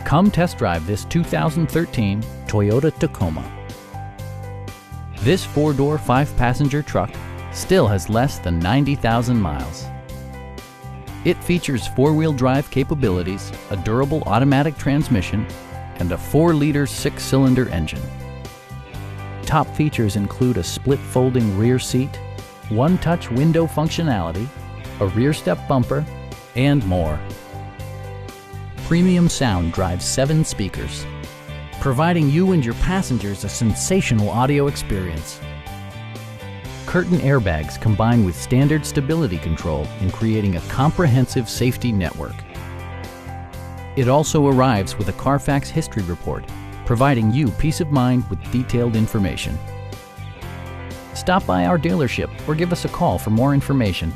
Come test drive this 2013 Toyota Tacoma. This four-door, five-passenger truck still has less than 90,000 miles. It features four-wheel drive capabilities, a durable automatic transmission, and a 4-liter six-cylinder engine. Top features include a split folding rear seat, one-touch window functionality, a rear step bumper, and more. Premium sound drives 7 speakers, providing you and your passengers a sensational audio experience. Curtain airbags combine with standard stability control in creating a comprehensive safety network. It also arrives with a Carfax history report, providing you peace of mind with detailed information. Stop by our dealership or give us a call for more information.